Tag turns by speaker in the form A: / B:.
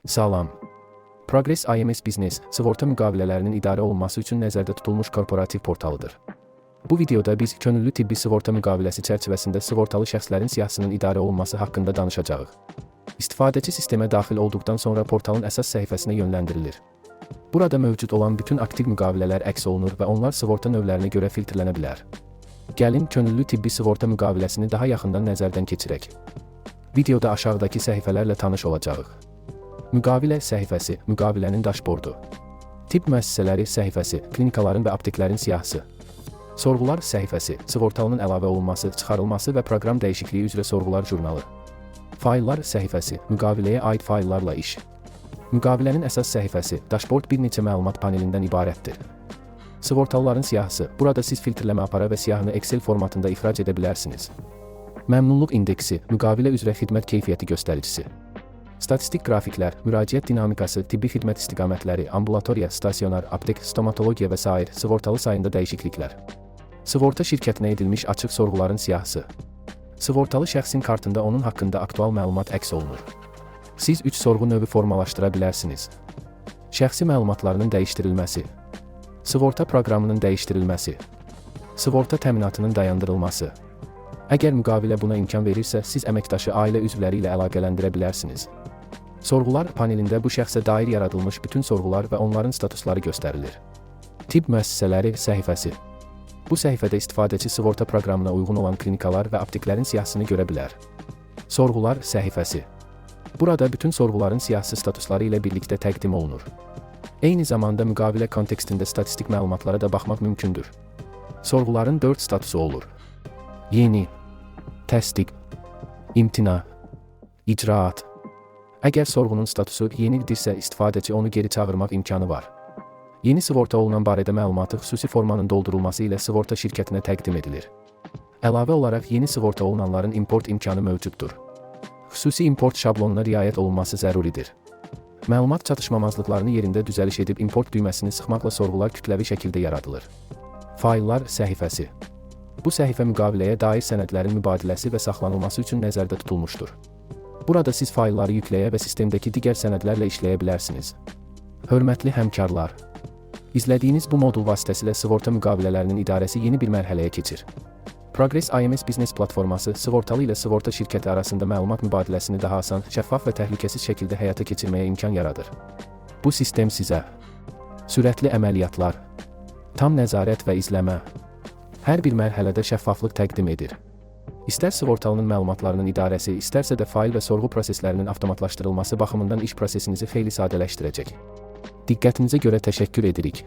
A: Salam. Progress IMS Business, sığorta müqavilələrinin idarə olunması üçün nəzərdə tutulmuş korporativ portalıdır. Bu videoda biz könüllü tibbi sığorta müqaviləsi çərçivəsində sığortalı şəxslərin siyahısının idarə olunması haqqında danışacağıq. İstifadəçi sistemə daxil olduqdan sonra portalın əsas səhifəsinə yönləndirilir. Burada mövcud olan bütün aktiv müqavilələr əks olunur və onlar sığorta növlərinə görə filtrlənə bilər. Gəlin könüllü tibbi sığorta müqaviləsini daha yaxından nəzərdən keçirək. Videoda aşağıdakı səhifələrlə tanış olacağıq. Müqavilə səhifəsi, müqavilənin daşbordu. Tibb müəssisələri səhifəsi, klinikaların və apteklərin siyahısı. Sorğular səhifəsi, sığortalının əlavə olunması, çıxarılması və proqram dəyişikliyi üzrə sorğular jurnalı. Fayllar səhifəsi, müqaviləyə aid fayllarla iş. Müqavilənin əsas səhifəsi, daşbord bir neçə məlumat panelindən ibarətdir. Sığortalıların siyahısı, burada siz filtrləmə apara və siyahını Excel formatında ixrac edə bilərsiniz. Məmnunluq indeksi, müqavilə üzrə xidmət keyfiyyəti göstəricisi. Statistik qrafiklər, müraciət dinamikası, tibbi xidmət istiqamətləri, ambulatoriya, stasionar, aptek, stomatologiya və s. Sığortalı sayında dəyişikliklər. Sığorta şirkətinə edilmiş açıq sorğuların siyahısı. Sığortalı şəxsin kartında onun haqqında aktual məlumat əks olunur. Siz 3 sorğu növü formalaşdıra bilərsiniz. Şəxsi məlumatlarının dəyişdirilməsi. Sığorta proqramının dəyişdirilməsi. Sığorta təminatının dayandırılması. Əgər müqavilə buna imkan verirsə, siz əməkdaşı ailə üzvləri ilə əlaqələndirə bilərsiniz. Sorğular panelində bu şəxsə dair yaradılmış bütün sorğular və onların statusları göstərilir. Tibb müəssisələri səhifəsi. Bu səhifədə istifadəçi sığorta proqramına uyğun olan klinikalar və apteklərin siyahısını görə bilər. Sorğular səhifəsi. Burada bütün sorğuların siyahısı statusları ilə birlikdə təqdim olunur. Eyni zamanda müqavilə kontekstində statistik məlumatlara da baxmaq mümkündür. Sorğuların 4 statusu olur. Yeni, təsdiq, imtina, icraat. Əgər sorğunun statusu yenidirsə, istifadəçi onu geri çağırmaq imkanı var. Yeni sığorta olunan barədə məlumatı xüsusi formanın doldurulması ilə sığorta şirkətinə təqdim edilir. Əlavə olaraq yeni sığorta olunanların import imkanı mövcuddur. Xüsusi import şablonuna riayət olunması zəruridir. Məlumat çatışmamazlıqlarını yerində düzəliş edib import düyməsini sıxmaqla sorğular kütləvi şəkildə yaradılır. Fayllar səhifəsi. Bu səhifə müqaviləyə dair sənədlərin mübadiləsi və saxlanılması üçün nəzərdə tutulmuşdur. Burada siz faylları yükləyə və sistemdəki digər sənədlərlə işləyə bilərsiniz. Hörmətli həmkarlar, izlədiyiniz bu modul vasitəsilə sığorta müqavilələrinin idarəsi yeni bir mərhələyə keçir. Progress IMS Business platforması sığortalı ilə sığorta şirkəti arasında məlumat mübadiləsini daha asan, şəffaf və təhlükəsiz şəkildə həyata keçirməyə imkan yaradır. Bu sistem sizə sürətli əməliyyatlar, tam nəzarət və izləmə, hər bir mərhələdə şəffaflıq təqdim edir. İstər sığortalının məlumatlarının idarəsi, istərsə də fayl və sorğu proseslərinin avtomatlaşdırılması baxımından iş prosesinizi xeyli sadələşdirəcək. Diqqətinizə görə təşəkkür edirik.